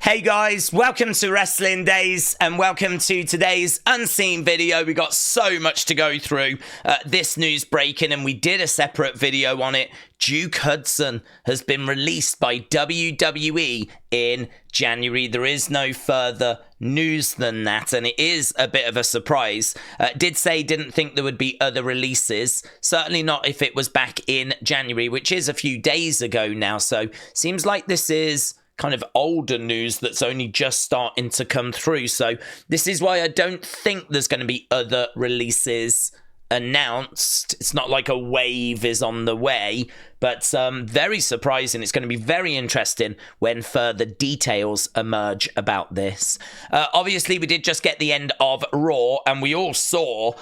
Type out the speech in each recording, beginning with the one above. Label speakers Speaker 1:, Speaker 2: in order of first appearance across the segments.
Speaker 1: Hey guys, welcome to Wrestling Days and welcome to today's unseen video. We got so much to go through. This news breaking, and we did a separate video on it. Duke Hudson has been released by WWE in January. There is no further news than that, and it is a bit of a surprise. Didn't think there would be other releases. Certainly not if it was back in January, which is a few days ago now. So seems like this is kind of older news that's only just starting to come through. So this is why I don't think there's going to be other releases announced. It's not like a wave is on the way, but very surprising. It's going to be very interesting when further details emerge about this. Obviously, we did just get the end of Raw, and we all saw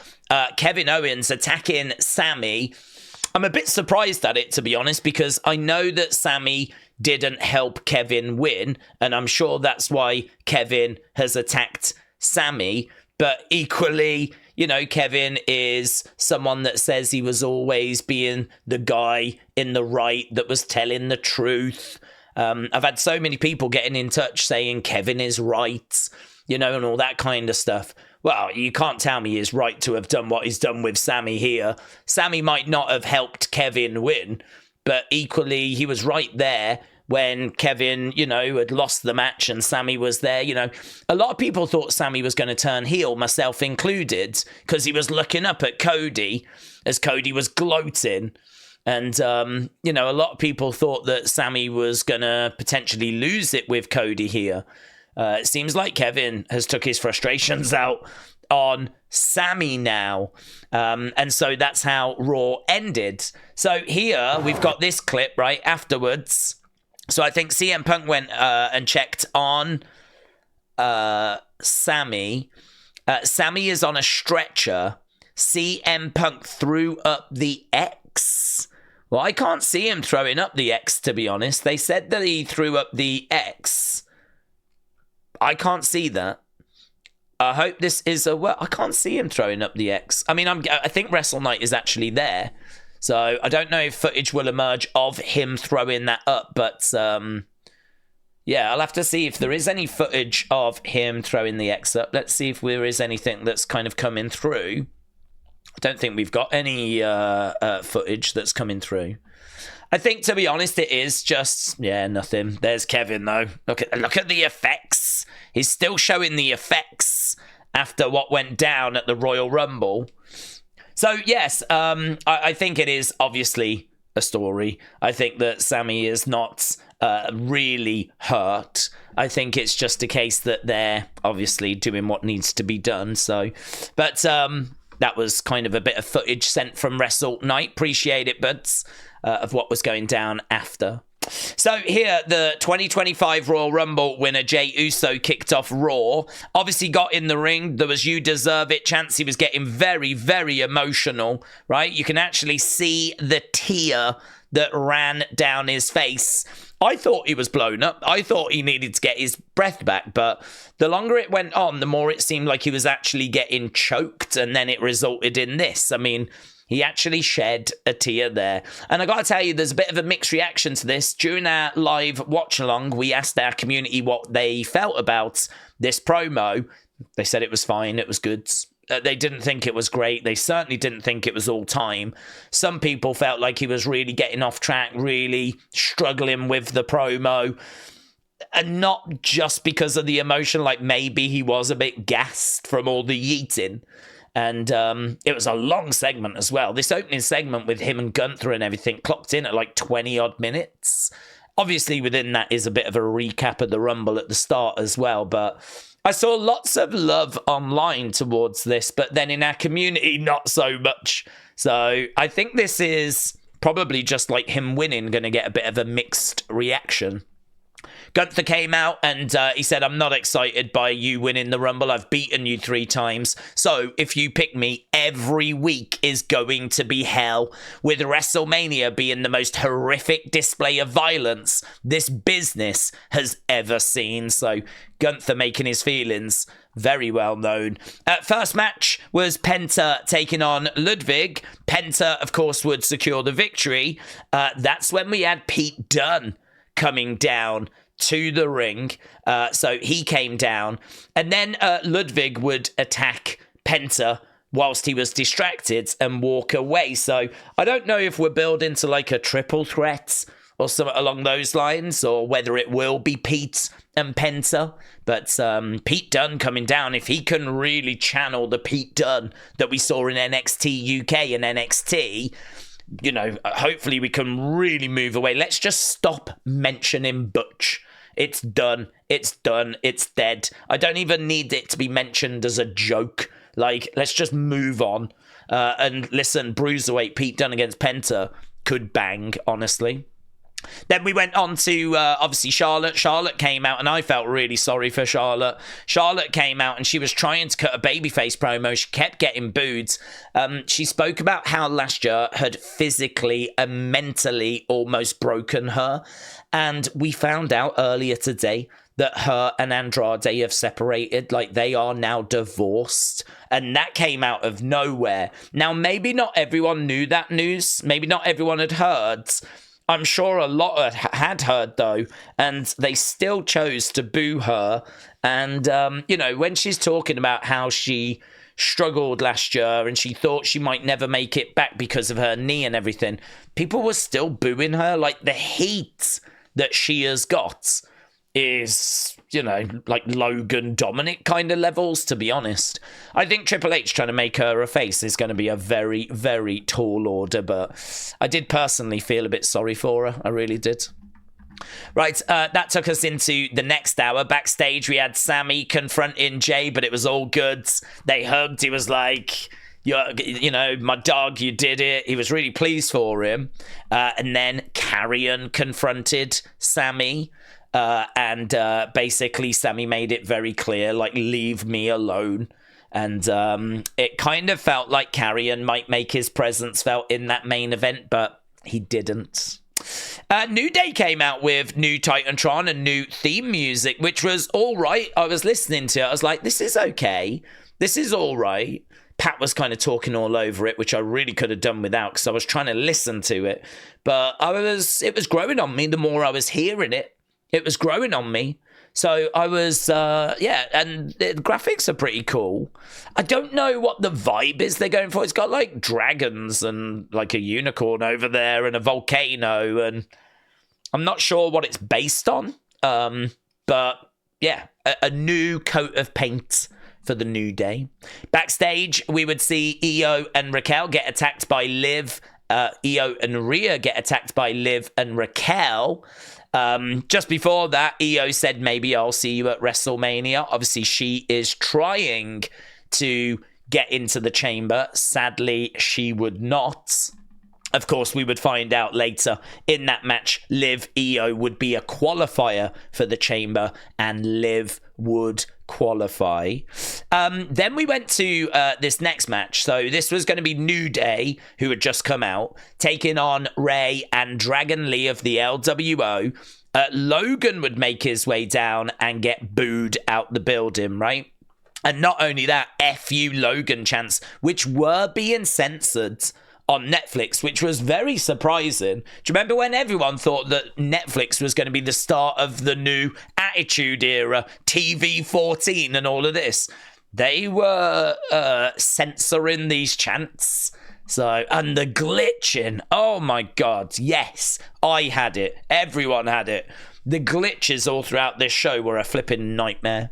Speaker 1: Kevin Owens attacking Sami. I'm a bit surprised at it, to be honest, because I know that Sami didn't help Kevin win, and I'm sure that's why Kevin has attacked Sami. But equally, you know, Kevin is someone that says he was always being the guy in the right that was telling the truth. I've had so many people getting in touch saying Kevin is right, you know, and all that kind of stuff. Well, you can't tell me he's right to have done what he's done with Sami here. Sami might not have helped Kevin win, but equally, he was right there when Kevin, you know, had lost the match and Sami was there. You know, a lot of people thought Sami was going to turn heel, myself included, because he was looking up at Cody as Cody was gloating. And, you know, a lot of people thought that Sami was going to potentially lose it with Cody here. It seems like Kevin has took his frustrations out on Sami now. And so that's how Raw ended. So here we've got this clip right afterwards. So I think CM Punk went and checked on Sami. Sami is on a stretcher. CM Punk threw up the X. Well, I can't see him throwing up the X, to be honest. They said that he threw up the X. I can't see that. I hope this is a... Well, I can't see him throwing up the X. I mean, I think Wrestle Night is actually there. So I don't know if footage will emerge of him throwing that up. But, yeah, I'll have to see if there is any footage of him throwing the X up. Let's see if there is anything that's kind of coming through. I don't think we've got any footage that's coming through. I think, to be honest, it is just, yeah, nothing. There's Kevin, though. Look at the effects. He's still showing the effects after what went down at the Royal Rumble. So, yes, I think it is obviously a story. I think that Sami is not really hurt. I think it's just a case that they're obviously doing what needs to be done. So, but that was kind of a bit of footage sent from Wrestle Night. Appreciate it, buds. Of what was going down after. So here, the 2025 Royal Rumble winner, Jey Uso, kicked off Raw. Obviously got in the ring. There was "You Deserve It" chants. He was getting very, very emotional, right? You can actually see the tear that ran down his face. I thought he was blown up. I thought he needed to get his breath back, but the longer it went on, the more it seemed like he was actually getting choked, and then it resulted in this. I mean, he actually shed a tear there. And I got to tell you, there's a bit of a mixed reaction to this. During our live watch-along, we asked our community what they felt about this promo. They said it was fine, it was good. They didn't think it was great. They certainly didn't think it was all time. Some people felt like he was really getting off track, really struggling with the promo. And not just because of the emotion, like maybe he was a bit gassed from all the yeeting. And it was a long segment as well. This opening segment with him and Gunther and everything clocked in at like 20-odd minutes. Obviously, within that is a bit of a recap of the Rumble at the start as well. But I saw lots of love online towards this, but then in our community, not so much. So I think this is probably just like him winning, going to get a bit of a mixed reaction. Gunther came out and he said, "I'm not excited by you winning the Rumble. I've beaten you 3 times. So if you pick me, every week is going to be hell. With WrestleMania being the most horrific display of violence this business has ever seen." So Gunther making his feelings very well known. First match was Penta taking on Ludwig. Penta, of course, would secure the victory. That's when we had Pete Dunne coming down to the ring. So he came down. And then Ludwig would attack Penta whilst he was distracted and walk away. So I don't know if we're building to like a triple threat or something along those lines, or whether it will be Pete and Penta. But Pete Dunne coming down, if he can really channel the Pete Dunne that we saw in NXT UK and NXT, you know, hopefully we can really move away. Let's just stop mentioning Butch. It's done. It's done. It's dead. I don't even need it to be mentioned as a joke. Like, let's just move on. And listen, Bruiserweight Pete Dunne against Penta could bang, honestly. Then we went on to, obviously, Charlotte. Charlotte came out, and I felt really sorry for Charlotte. Charlotte came out, and she was trying to cut a babyface promo. She kept getting booed. She spoke about how last year had physically and mentally almost broken her. And we found out earlier today that her and Andrade have separated, like they are now divorced. And that came out of nowhere. Now, maybe not everyone knew that news. Maybe not everyone had heard. I'm sure a lot had heard, though, and they still chose to boo her. And, you know, when she's talking about how she struggled last year and she thought she might never make it back because of her knee and everything, people were still booing her. Like, the heat that she has got is, you know, like Logan Dominic kind of levels, to be honest. I think Triple H trying to make her a face is going to be a very, very tall order, but I did personally feel a bit sorry for her. I really did. Right, that took us into the next hour. Backstage, we had Sami confronting Jey, but it was all good. They hugged. He was like, you know, my dog, you did it. He was really pleased for him. And then Karrion confronted Sami. And basically Sami made it very clear, like, leave me alone. And it kind of felt like Karrion might make his presence felt in that main event, but he didn't. New Day came out with new Titantron and new theme music, which was all right. I was listening to it. I was like, this is okay. This is all right. Pat was kind of talking all over it, which I really could have done without because I was trying to listen to it. But it was growing on me the more I was hearing it. It was growing on me. So I was, and the graphics are pretty cool. I don't know what the vibe is they're going for. It's got like dragons and like a unicorn over there and a volcano. And I'm not sure what it's based on. But yeah, a new coat of paint for the New Day. Backstage, we would see Iyo and Raquel get attacked by Liv. Iyo and Rhea get attacked by Liv and Raquel. Just before that, Iyo said, maybe I'll see you at WrestleMania. Obviously, she is trying to get into the chamber. Sadly, she would not. Of course, we would find out later in that match, Liv Iyo would be a qualifier for the chamber, and Liv would qualify. Then we went to this next match. So this was going to be New Day, who had just come out, taking on Rey and Dragon Lee of the LWO. Logan would make his way down and get booed out the building, right? And not only that, F you Logan chants, which were being censored on Netflix, which was very surprising. Do you remember when everyone thought that Netflix was going to be the start of the new Attitude Era, TV 14 and all of this? They were censoring these chants. So, and the glitching, oh my God, yes, I had it. Everyone had it. The glitches all throughout this show were a flipping nightmare.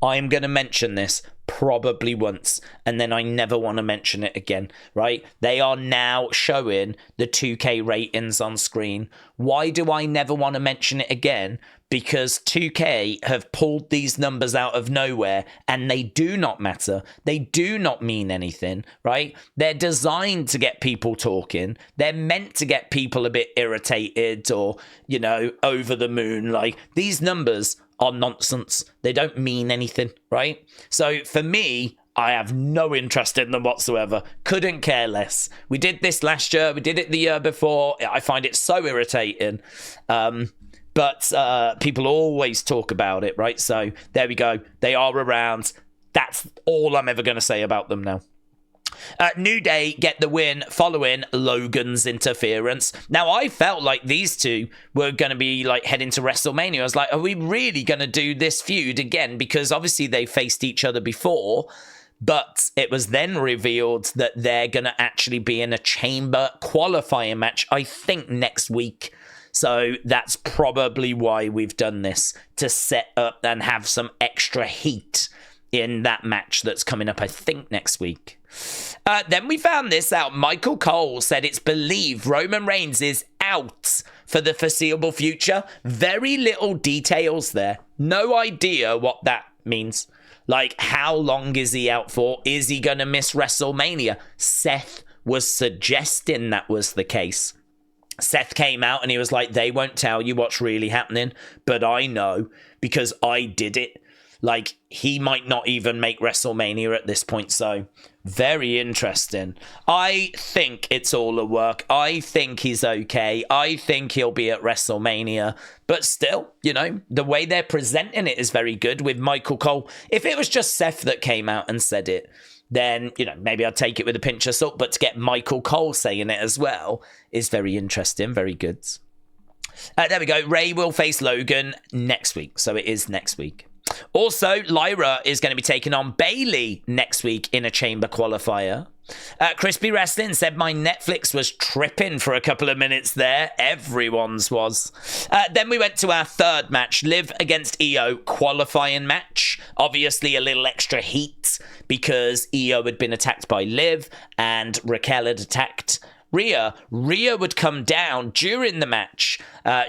Speaker 1: I'm going to mention this probably once, and then I never want to mention it again, right? They are now showing the 2K ratings on screen. Why do I never want to mention it again? Because 2K have pulled these numbers out of nowhere, and they do not matter. They do not mean anything, right? They're designed to get people talking. They're meant to get people a bit irritated or, you know, over the moon. Like, these numbers are nonsense. They don't mean anything, right? So for me, I have no interest in them whatsoever. Couldn't care less. We did this last year. We did it the year before. I find it so irritating. But people always talk about it, right? So there we go. They are around. That's all I'm ever going to say about them now. New Day get the win following Logan's interference. Now, I felt like these two were going to be like heading to WrestleMania. I was like, are we really going to do this feud again? Because obviously they faced each other before, but it was then revealed that they're going to actually be in a chamber qualifying match, I think, next week. So that's probably why we've done this, to set up and have some extra heat in that match that's coming up, I think, next week. Then we found this out. Michael Cole said it's believed Roman Reigns is out for the foreseeable future. Very little details there. No idea what that means. Like, how long is he out for? Is he going to miss WrestleMania? Seth was suggesting that was the case. Seth came out and he was like, they won't tell you what's really happening, but I know because I did it. Like, he might not even make WrestleMania at this point, so very interesting. I think it's all a work. I think he's okay. I think he'll be at WrestleMania, but still, you know, the way they're presenting it is very good with Michael Cole. If it was just Seth that came out and said it, then, you know, maybe I'd take it with a pinch of salt, but to get Michael Cole saying it as well is very interesting, very good. There we go. Rey will face Logan next week, so it is next week. Also, Lyra is going to be taking on Bayley next week in a chamber qualifier. Crispy Wrestling said my Netflix was tripping for a couple of minutes there. Everyone's was. Then we went to our third match, Liv against Iyo qualifying match. Obviously a little extra heat because Iyo had been attacked by Liv and Raquel had attacked Rhea. Rhea would come down during the match.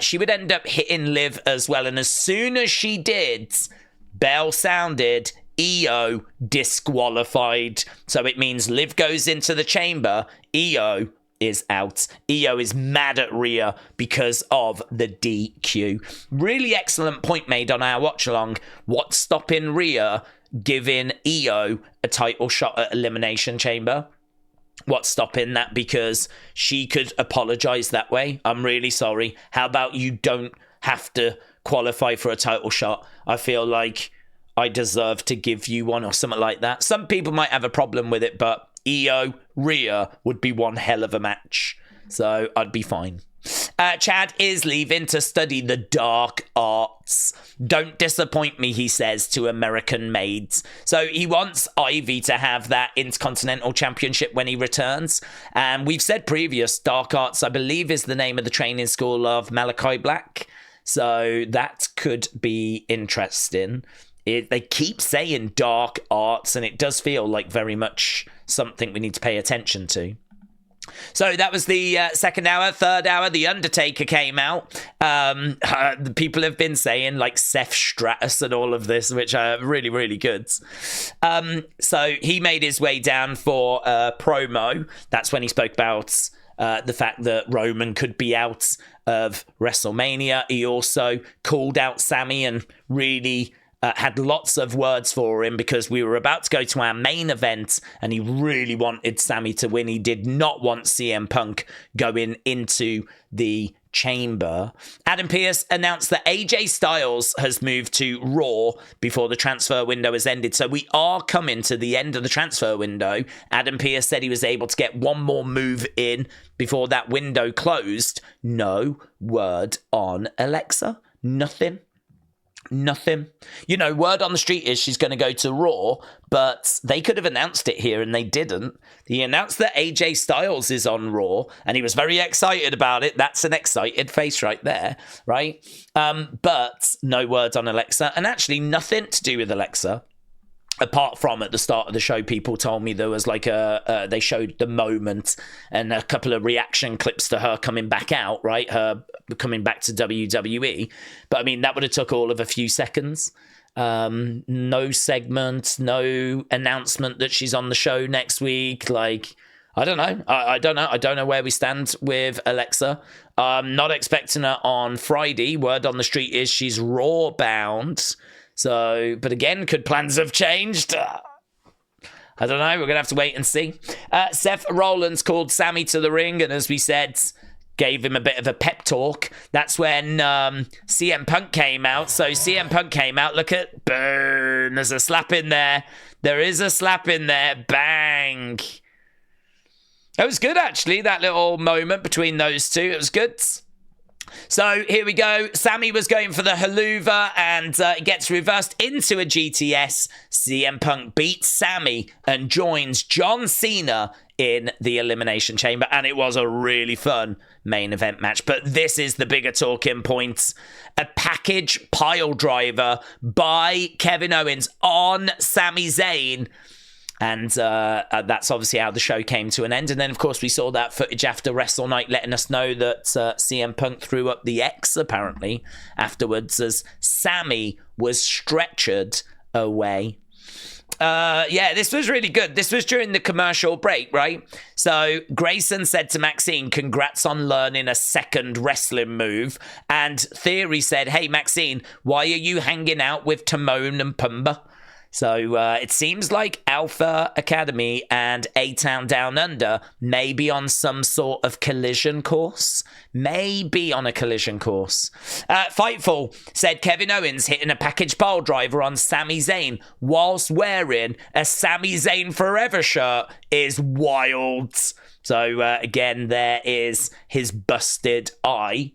Speaker 1: She would end up hitting Liv as well. And as soon as she did, bell sounded, Iyo disqualified. So it means Liv goes into the chamber, Iyo is out. Iyo is mad at Rhea because of the DQ. Really excellent point made on our watch along. What's stopping Rhea giving Iyo a title shot at Elimination Chamber? What's stopping that? Because she could apologize that way. I'm really sorry. How about you don't have to qualify for a title shot? I feel like I deserve to give you one or something like that. Some people might have a problem with it, but Iyo, Rhea would be one hell of a match. So I'd be fine. Chad is leaving to study the dark arts. Don't disappoint me, he says to American maids. So he wants Ivy to have that Intercontinental Championship when he returns. And we've said previous, dark arts, I believe, is the name of the training school of Malachi Black. So that could be interesting. They keep saying dark arts, and it does feel like very much something we need to pay attention to. So that was the second hour. Third hour, The Undertaker came out. The people have been saying like Seth Stratus and all of this, which are really, really good. So he made his way down for promo. That's when he spoke about the fact that Roman could be out of WrestleMania. He also called out Sami and really had lots of words for him because we were about to go to our main event and he really wanted Sami to win. He did not want CM Punk going into the chamber. Adam Pearce announced that AJ Styles has moved to Raw before the transfer window has ended. So we are coming to the end of the transfer window. Adam Pearce said he was able to get one more move in before that window closed. No word on Alexa. Nothing. You know, word on the street is she's going to go to Raw, but they could have announced it here and they didn't. He announced that AJ Styles is on Raw and he was very excited about it. That's an excited face right there, right? But no word on Alexa, and actually nothing to do with Alexa. Apart from at the start of the show, people told me there was like they showed the moment and a couple of reaction clips to her coming back out, right? Her coming back to WWE. But I mean, that would have took all of a few seconds. No segment, no announcement that she's on the show next week. Like, I don't know. I don't know. I don't know where we stand with Alexa. I'm not expecting her on Friday. Word on the street is she's Raw bound. So, but again, could plans have changed? I don't know. We're going to have to wait and see. Seth Rollins called Sami to the ring, and as we said, gave him a bit of a pep talk. That's when CM Punk came out. So CM Punk came out. Look at, boom, there's a slap in there. There is a slap in there. Bang. It was good, actually, that little moment between those two. It was good. So here we go. Sami was going for the haluva and it gets reversed into a GTS. CM Punk beats Sami and joins John Cena in the Elimination Chamber. And it was a really fun main event match. But this is the bigger talking point. A package pile driver by Kevin Owens on Sami Zayn. And that's obviously how the show came to an end. And then, of course, we saw that footage after Wrestle Night letting us know that CM Punk threw up the X, apparently, afterwards, as Sami was stretchered away. Yeah, this was really good. This was during the commercial break, right? So Grayson said to Maxine, congrats on learning a second wrestling move. And Theory said, hey, Maxine, why are you hanging out with Timon and Pumbaa? So it seems like Alpha Academy and A-Town Down Under may be on some sort of collision course. Fightful said Kevin Owens hitting a package pile driver on Sami Zayn whilst wearing a Sami Zayn Forever shirt is wild. So again, there is his busted eye.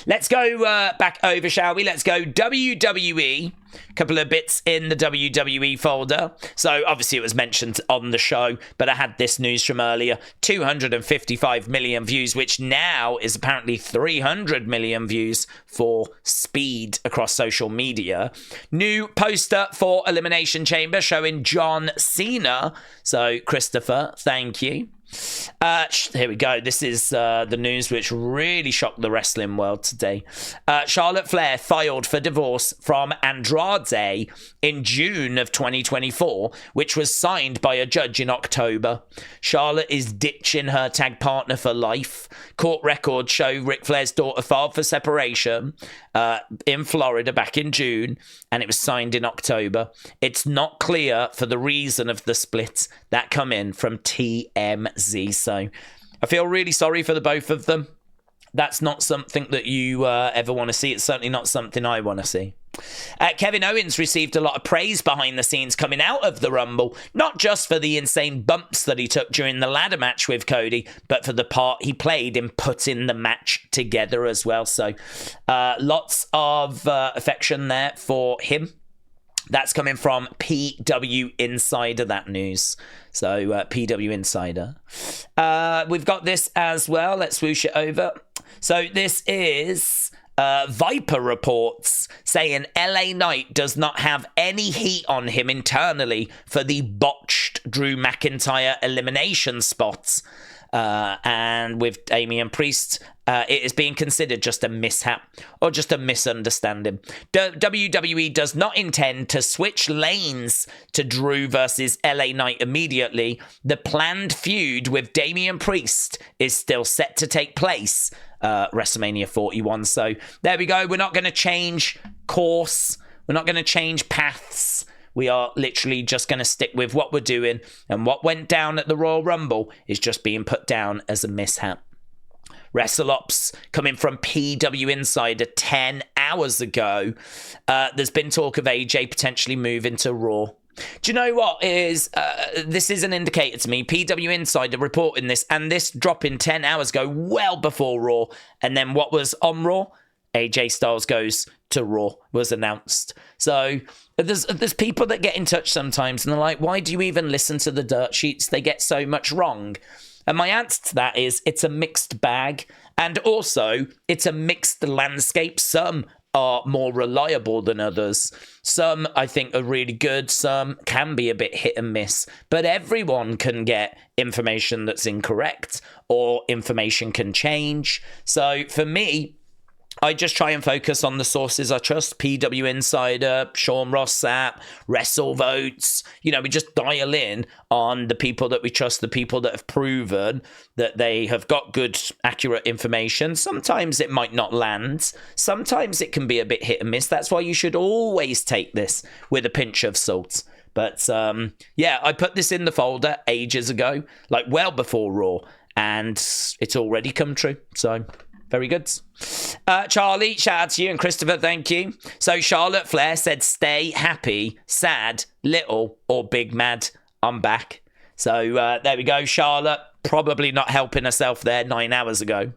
Speaker 1: Let's go back over, shall we? Let's go WWE. A couple of bits in the WWE folder. So obviously it was mentioned on the show, but I had this news from earlier. 255 million views, which now is apparently 300 million views for Speed across social media. New poster for Elimination Chamber showing John Cena. So Christopher, thank you. Here we go. This is the news which really shocked the wrestling world today. Charlotte Flair filed for divorce from Andrade in June of 2024, which was signed by a judge in October. Charlotte is ditching her tag partner for life. Court records show Ric Flair's daughter filed for separation in Florida back in June, and it was signed in October. It's not clear for the reason of the split. That come in from TMZ. So I feel really sorry for the both of them. That's not something that you ever want to see. It's certainly not something I want to see. Kevin Owens received a lot of praise behind the scenes coming out of the Rumble, not just for the insane bumps that he took during the ladder match with Cody, but for the part he played in putting the match together as well. So lots of affection there for him. That's coming from PW Insider, that news. So, PW Insider. We've got this as well. Let's swoosh it over. So, this is Viper reports saying LA Knight does not have any heat on him internally for the botched Drew McIntyre elimination spots. And with Damian Priest, it is being considered just a mishap or just a misunderstanding. WWE does not intend to switch lanes to Drew versus LA Knight immediately. The planned feud with Damian Priest is still set to take place WrestleMania 41. So there we go. We're not going to change course. We're not going to change paths. We are literally just going to stick with what we're doing, and what went down at the Royal Rumble is just being put down as a mishap. WrestleOps coming from PW Insider 10 hours ago. There's been talk of AJ potentially moving to Raw. Do you know what is this is an indicator to me? PW Insider reporting this, and this dropping 10 hours ago, well before Raw. And then what was on Raw? AJ Styles goes to Raw was announced. So there's people that get in touch sometimes and they're like, why do you even listen to the dirt sheets? They get so much wrong. And my answer to that is it's a mixed bag. And also it's a mixed landscape. Some are more reliable than others. Some I think are really good. Some can be a bit hit and miss. But everyone can get information that's incorrect, or information can change. So for me, I just try and focus on the sources I trust. PW Insider, Sean Ross Sapp, WrestleVotes. You know, we just dial in on the people that we trust, the people that have proven that they have got good, accurate information. Sometimes it might not land. Sometimes it can be a bit hit and miss. That's why you should always take this with a pinch of salt. But yeah, I put this in the folder ages ago, like well before Raw, and it's already come true. So very good. Charlie, shout out to you, and Christopher, thank you. So Charlotte Flair said, stay happy, sad, little, or big mad. I'm back. So there we go, Charlotte. probably not helping herself there 9 hours ago.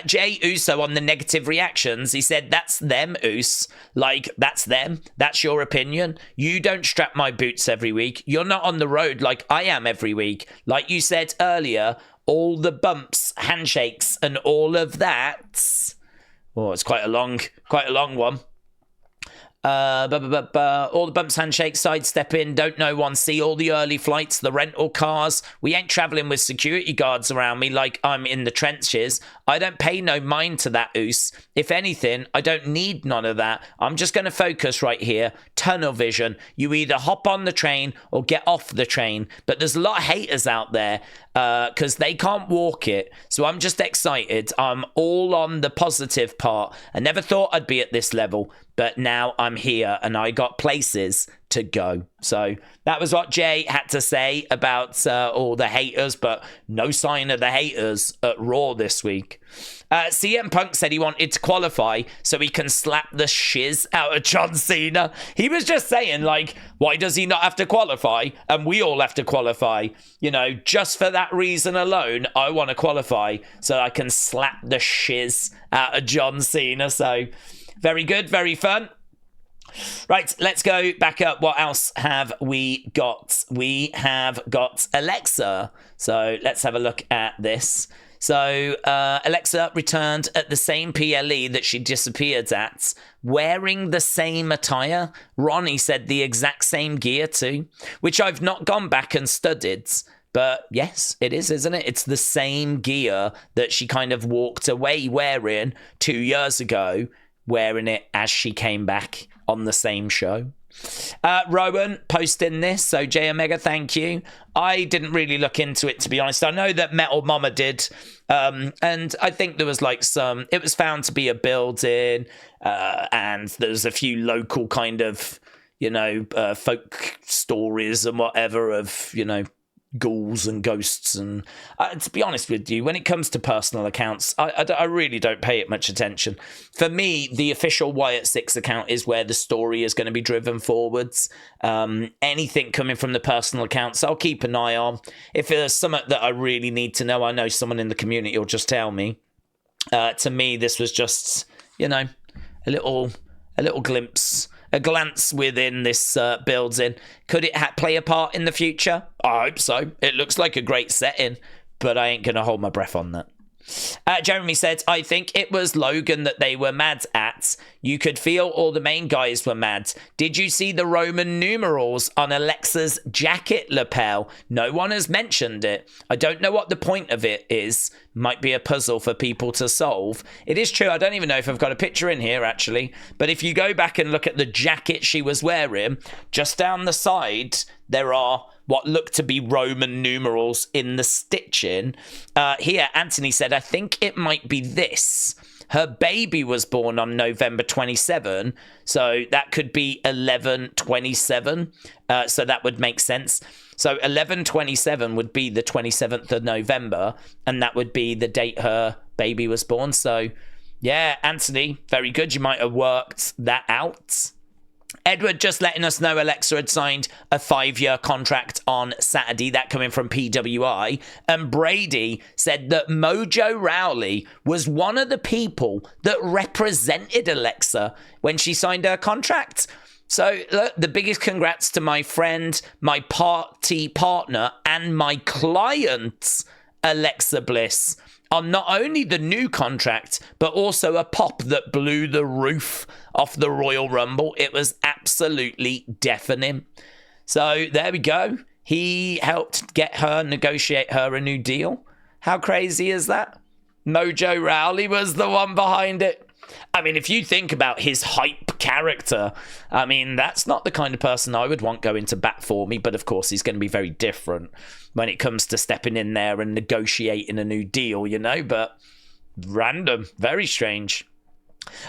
Speaker 1: Jey Uso on the negative reactions, he said, that's them, Us. Like, that's them. That's your opinion. You don't strap my boots every week. You're not on the road like I am every week. Like you said earlier, all the bumps, handshakes, and all of that. Oh, it's quite a long one. All the bumps, handshakes, sidestepping, don't know one, see all the early flights, the rental cars. We ain't traveling with security guards around me like I'm in the trenches. I don't pay no mind to that, Oos. If anything, I don't need none of that. I'm just going to focus right here. Tunnel vision. You either hop on the train or get off the train. But there's a lot of haters out there because they can't walk it. So I'm just excited. I'm all on the positive part. I never thought I'd be at this level, but now I'm here and I got places to go. So that was what Jey had to say about all the haters, but no sign of the haters at Raw this week. CM Punk said he wanted to qualify so he can slap the shiz out of John Cena. He was just saying, like, why does he not have to qualify? And we all have to qualify. You know, just for that reason alone, I want to qualify so I can slap the shiz out of John Cena. So very good, very fun. Right, let's go back up. What else have we got? We have got Alexa. So let's have a look at this. So Alexa returned at the same PLE that she disappeared at, wearing the same attire. Ronnie said the exact same gear too, which I've not gone back and studied. But yes, it is, isn't it? It's the same gear that she kind of walked away wearing 2 years ago, wearing it as she came back on the same show. Rowan posting this, so J Omega, thank you. I didn't really look into it, to be honest. I know that Metal Mama did, and I think there was like it was found to be a building, and there's a few local kind of, you know, folk stories and whatever of, you know, ghouls and ghosts. And to be honest with you, when it comes to personal accounts, I really don't pay it much attention. For me, the official Wyatt 6 account is where the story is going to be driven forwards. Anything coming from the personal accounts, I'll keep an eye on. If there's something that I really need to know, I know someone in the community will just tell me. To me, this was just, you know, a little glimpse, a glance within this building. Could it play a part in the future? I hope so. It looks like a great setting, but I ain't going to hold my breath on that. Jeremy said, I think it was Logan that they were mad at. You could feel all the main guys were mad. Did you see the Roman numerals on Alexa's jacket lapel? No one has mentioned it. I don't know what the point of it is. Might be a puzzle for people to solve. It is true. I don't even know if I've got a picture in here, actually. But if you go back and look at the jacket she was wearing, just down the side, there are what look to be Roman numerals in the stitching. Here, Anthony said, I think it might be this. Her baby was born on November 27, so that could be 11/27. So that would make sense. So 11/27 would be the 27th of November, and that would be the date her baby was born. So, yeah, Anthony, very good. You might have worked that out. Edward just letting us know Alexa had signed a 5-year contract on Saturday, that coming from PWI. And Brady said that Mojo Rawley was one of the people that represented Alexa when she signed her contract. So, look, the biggest congrats to my friend, my party partner, and my client, Alexa Bliss, on not only the new contract, but also a pop that blew the roof off the Royal Rumble. It was absolutely deafening. So there we go. He helped negotiate her a new deal. How crazy is that? Mojo Rawley was the one behind it. I mean, if you think about his hype character, I mean, that's not the kind of person I would want going to bat for me. But of course, he's going to be very different when it comes to stepping in there and negotiating a new deal, you know. But random, very strange.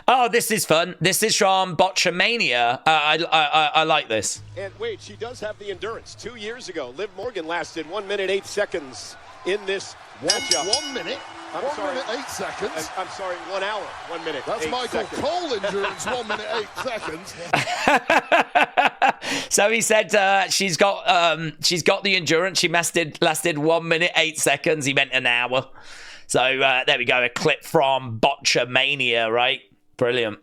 Speaker 1: Oh, this is fun. This is from Botchamania. I like this.
Speaker 2: And wait, she does have the endurance. 2 years ago, Liv Morgan lasted 1 minute 8 seconds in this matchup.
Speaker 3: 1 minute? I'm sorry, 8 seconds.
Speaker 2: I'm sorry, 1 hour, 1 minute.
Speaker 3: That's Michael
Speaker 2: seconds.
Speaker 3: Cole endurance, 1 minute 8 seconds.
Speaker 1: So he said she's got the endurance. She lasted 1 minute 8 seconds. He meant an hour. So there we go. A clip from Botchamania, right? Brilliant.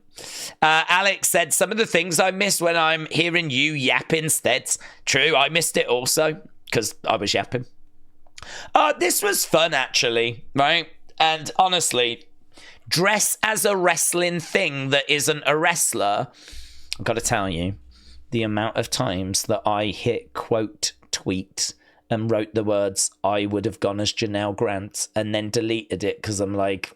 Speaker 1: Alex said, some of the things I miss when I'm hearing you yap instead. True, I missed it also because I was yapping. This was fun, actually, right? And honestly, dress as a wrestling thing that isn't a wrestler. I've got to tell you, the amount of times that I hit quote tweet and wrote the words, I would have gone as Janelle Grant, and then deleted it because I'm like,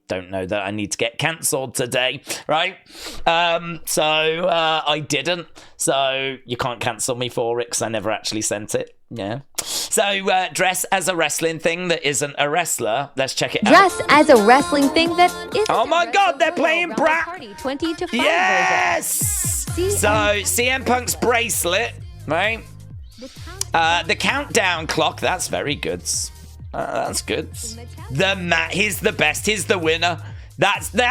Speaker 1: don't know that I need to get cancelled today, right? So I didn't. So you can't cancel me for it because I never actually sent it. Yeah. So dress as a wrestling thing that isn't a wrestler. Let's check it out.
Speaker 4: Dress as a wrestling thing that isn't.
Speaker 1: Oh my God, they're playing Brat.
Speaker 4: Party 20 to 5
Speaker 1: yes.
Speaker 4: version.
Speaker 1: So CM Punk's bracelet, right? The countdown clock. That's very good. That's good. The mat. He's the best. He's the winner. That's the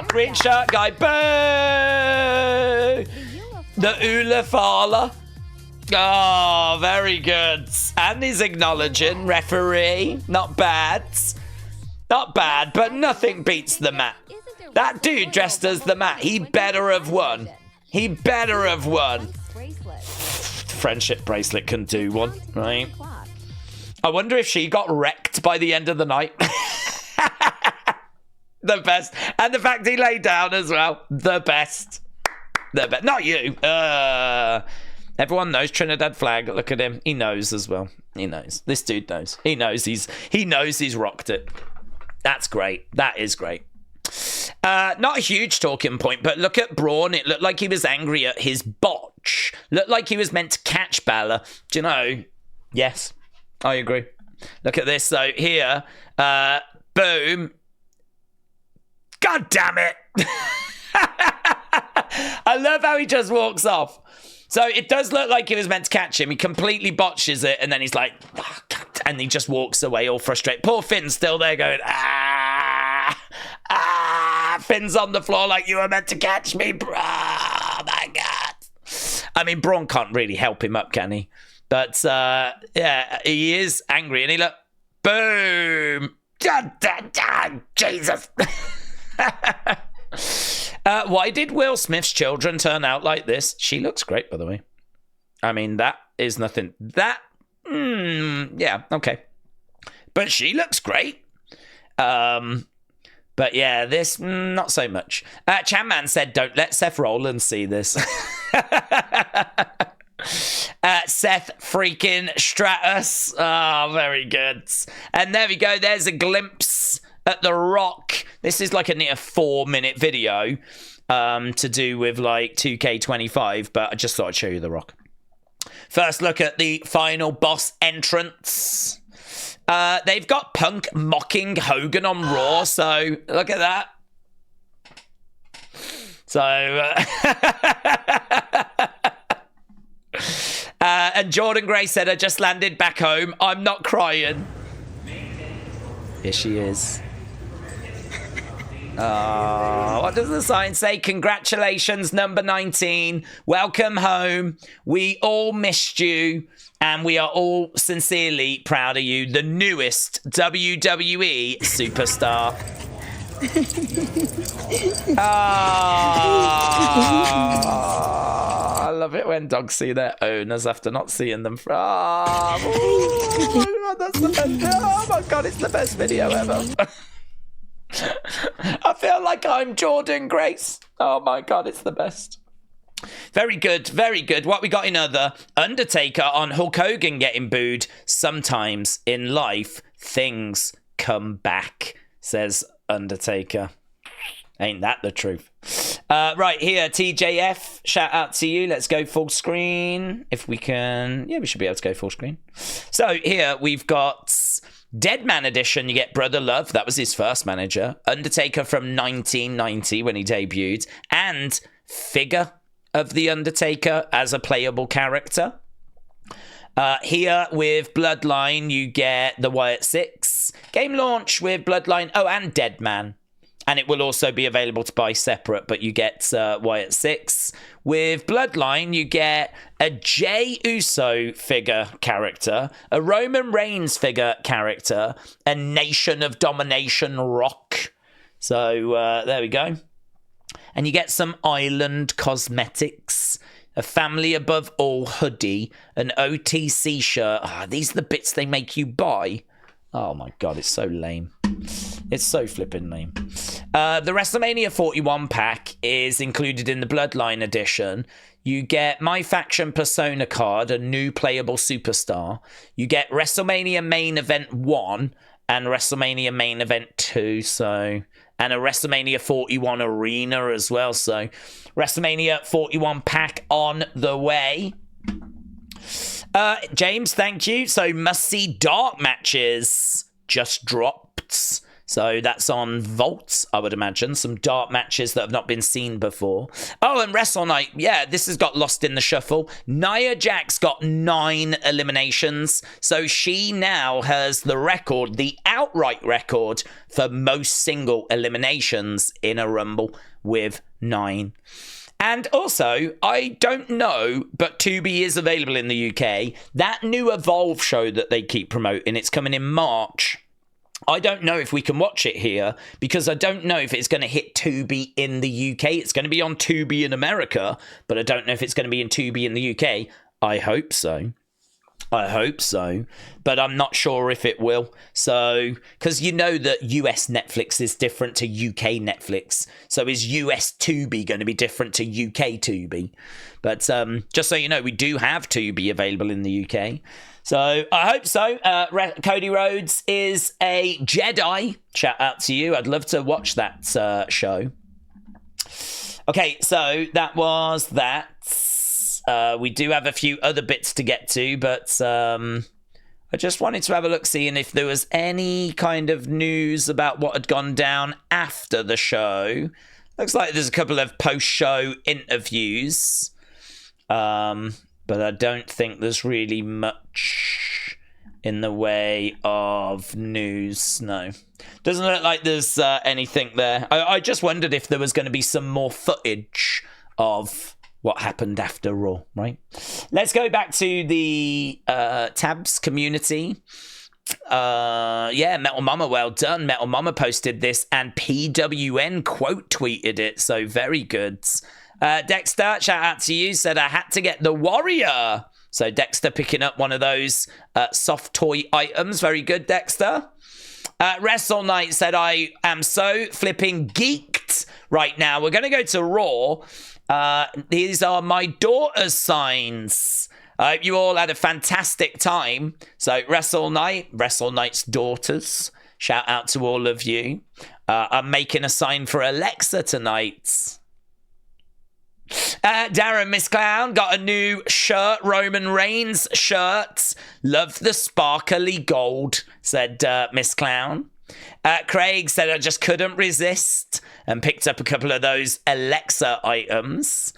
Speaker 1: green shirt guy. Boo! The Ula Fala. Oh, very good. And he's acknowledging referee. Not bad. Not bad, but nothing beats the mat. That dude dressed as the mat. He better have won. He better have won. Friendship bracelet can do one, right? I wonder if she got wrecked by the end of the night. The best. And the fact he lay down as well. The best. The best. Not you. Everyone knows Trinidad flag. Look at him. He knows as well. He knows. This dude knows. He knows he's rocked it. That's great. That is great. Not a huge talking point, but look at Braun. It looked like he was angry at his botch. Looked like he was meant to catch Balor. Do you know? Yes, I agree. Look at this. So here, boom. God damn it. I love how he just walks off. So it does look like he was meant to catch him. He completely botches it, and then he's like, oh, God, and he just walks away all frustrated. Poor Finn's still there going, Finn's on the floor like, you were meant to catch me, bro. Oh, my God. I mean, Braun can't really help him up, can he? But, yeah, he is angry, and he look, boom. Jesus. Why did Will Smith's children turn out like this? She looks great, by the way. I mean, that is nothing. That, yeah, okay. But she looks great. But yeah, this, not so much. Chanman said, don't let Seth Rollins see this. Seth freaking Stratus. Oh, very good. And there we go. There's a glimpse at The Rock. This is like a near 4-minute video to do with like 2K25, but I just thought I'd show you The Rock. First look at the final boss entrance. They've got Punk mocking Hogan on Raw, so look at that. So, and Jordynne Grace said, I just landed back home. I'm not crying. Here she is. What does the sign say? Congratulations, number 19. Welcome home. We all missed you, and we are all sincerely proud of you. The newest WWE superstar. I love it when dogs see their owners after not seeing them for. Oh my God, that's the best. Oh my God, it's the best video ever. I feel like I'm Jordynne Grace. Oh my God, it's the best. Very good, very good. What we got in other? Undertaker on Hulk Hogan getting booed. Sometimes in life, things come back, says Undertaker. Ain't that the truth? Right here, TJF, shout out to you. Let's go full screen. If we can. Yeah, we should be able to go full screen. So here we've got Dead Man Edition. You get Brother Love. That was his first manager. Undertaker from 1990 when he debuted. And figure of The Undertaker as a playable character. Here with Bloodline, you get the Wyatt Six. Game launch with Bloodline. Oh, and Dead Man. And it will also be available to buy separate, but you get Wyatt 6. With Bloodline, you get a Jey Uso figure character, a Roman Reigns figure character, a Nation of Domination Rock. So there we go. And you get some island cosmetics, a Family Above All hoodie, an OTC shirt. These are the bits they make you buy. Oh my God, it's so lame. It's so flipping lame. The WrestleMania 41 pack is included in the Bloodline edition. You get My Faction Persona card, a new playable superstar. You get WrestleMania Main Event 1 and WrestleMania Main Event 2. And a WrestleMania 41 arena as well. So WrestleMania 41 pack on the way. James, thank you. So must-see dark matches just dropped. So that's on Vault, I would imagine. Some dark matches that have not been seen before. Oh, and Wrestle Night. Yeah, this has got lost in the shuffle. Nia Jax got 9 eliminations. So she now has the record, the outright record, for most single eliminations in a Rumble with 9. And also, I don't know, but Tubi is available in the UK. That new Evolve show that they keep promoting, it's coming in March. I don't know if we can watch it here because I don't know if it's going to hit Tubi in the UK. It's going to be on Tubi in America, but I don't know if it's going to be in Tubi in the UK. I hope so. But I'm not sure if it will. So, because you know that US Netflix is different to UK Netflix. So is US Tubi going to be different to UK Tubi? But just so you know, we do have Tubi available in the UK. So I hope so. Cody Rhodes is a Jedi. Shout out to you. I'd love to watch that show. Okay, so that was that. We do have a few other bits to get to, but I just wanted to have a look, seeing if there was any kind of news about what had gone down after the show. Looks like there's a couple of post-show interviews, but I don't think there's really much in the way of news. No. Doesn't look like there's anything there. I just wondered if there was going to be some more footage of what happened after Raw, right? Let's go back to the Tabs community. Metal Mama, well done. Metal Mama posted this and PWN quote tweeted it, so very good. Dexter, shout out to you, said I had to get the Warrior. So Dexter picking up one of those soft toy items. Very good, Dexter. Wrestle Night said I am so flipping geeked right now. We're going to go to Raw. These are my daughter's signs. I hope you all had a fantastic time. So Wrestle Night's daughters. Shout out to all of you. I'm making a sign for Alexa tonight. Darren Miss Clown got a new shirt, Roman Reigns shirt. Love the sparkly gold, said Miss Clown. Craig said I just couldn't resist and picked up a couple of those Alexa items.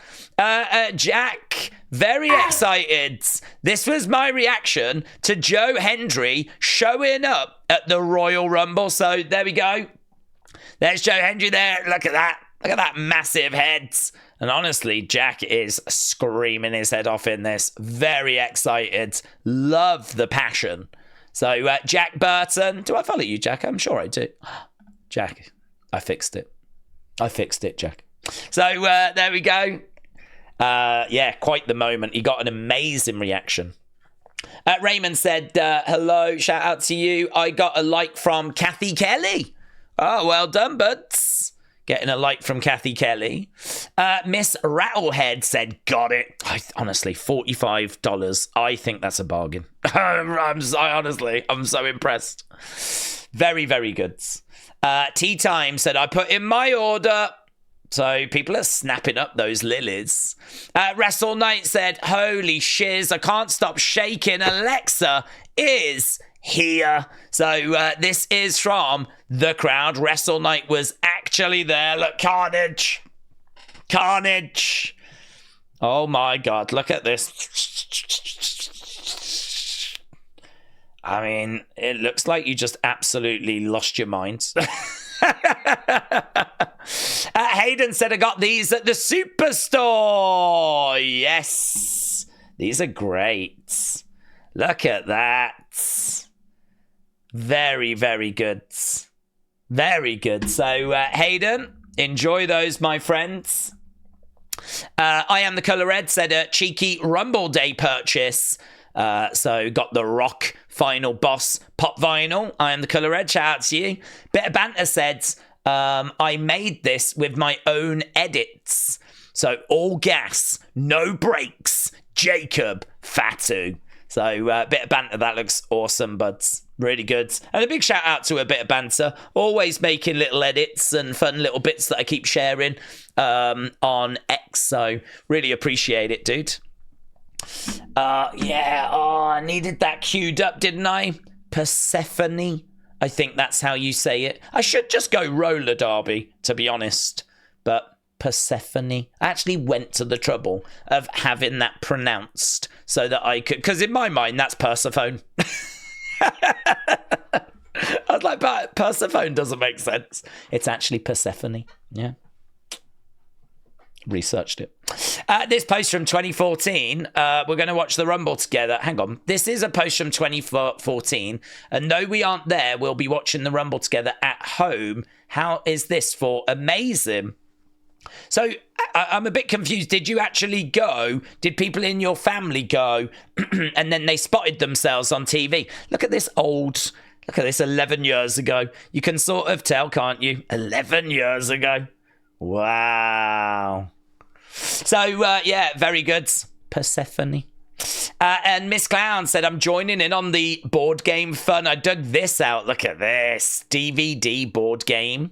Speaker 1: Jack, very excited. This was my reaction to Joe Hendry showing up at the Royal Rumble. So there we go. There's Joe Hendry there. Look at that. Look at that massive head. And honestly, Jack is screaming his head off in this. Very excited. Love the passion. So, Jack Burton. Do I follow you, Jack? I'm sure I do. Jack, I fixed it. Jack. So, there we go. Quite the moment. He got an amazing reaction. Raymond said, hello, shout out to you. I got a like from Kathy Kelly. Oh, well done, buds. Getting a like from Kathy Kelly. Miss Rattlehead said, got it. Honestly, $45. I think that's a bargain. I'm so impressed. Very, very good. Tea Time said, I put in my order. So people are snapping up those lilies. Wrestle Knight said, holy shiz, I can't stop shaking. Alexa is here. So this is from the crowd. Wrestle Night was actually there. Look, Carnage. Oh my God, look at this. I mean, it looks like you just absolutely lost your mind. Hayden said I got these at the Superstore. Yes. These are great. Look at that. Very, very good. Very good. So, Hayden, enjoy those, my friends. I Am the Colour Red said a cheeky Rumble Day purchase. So got the Rock Final Boss pop vinyl. I Am the Colour Red. Shout out to you. Bit of banter said, I made this with my own edits. So all gas, no brakes. Jacob Fatu. So bit of banter. That looks awesome, buds. Really good. And a big shout out to a bit of banter. Always making little edits and fun little bits that I keep sharing on X. So really appreciate it, dude. I needed that queued up, didn't I? Persephone. I think that's how you say it. I should just go roller derby, to be honest. But Persephone. I actually went to the trouble of having that pronounced so that I could, because in my mind, that's Persephone. I was like, but Persephone doesn't make sense. It's actually Persephone. Yeah. Researched it. This post from 2014. We're going to watch the Rumble together. Hang on. This is a post from 2014. And though we aren't there, we'll be watching the Rumble together at home. How is this for amazing? So I'm a bit confused. Did you actually go? Did people in your family go? And then they spotted themselves on TV. Look at this old. Look at this 11 years ago. You can sort of tell, can't you? 11 years ago. Wow. So, yeah, very good. Persephone. And Miss Clown said, I'm joining in on the board game fun. I dug this out. Look at this. DVD board game.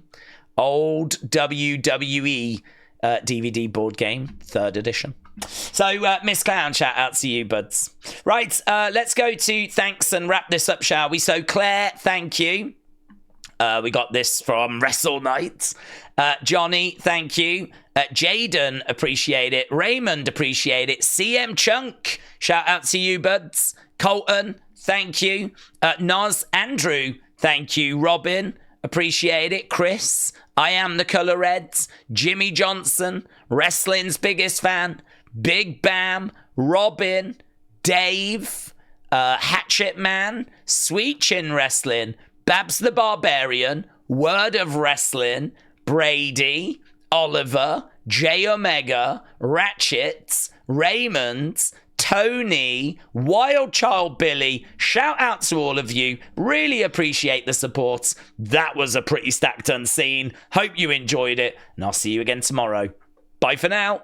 Speaker 1: Old WWE DVD board game. 3rd edition. So, Miss Clown, shout out to you, buds. Right, let's go to thanks and wrap this up, shall we? So, Claire, thank you. We got this from Wrestle Night. Johnny, thank you. Jaden, appreciate it. Raymond, appreciate it. CM Chunk, shout out to you, buds. Colton, thank you. Noz, Andrew, thank you. Robin, appreciate it. Chris, I Am the Colour Reds. Jimmy Johnson, wrestling's biggest fan. Big Bam, Robin, Dave, Hatchet Man, Sweet Chin Wrestling, Babs the Barbarian, Word of Wrestling, Brady, Oliver, J Omega, Ratchets, Raymond, Tony, Wild Child Billy. Shout out to all of you. Really appreciate the support. That was a pretty stacked unseen. Hope you enjoyed it, and I'll see you again tomorrow. Bye for now.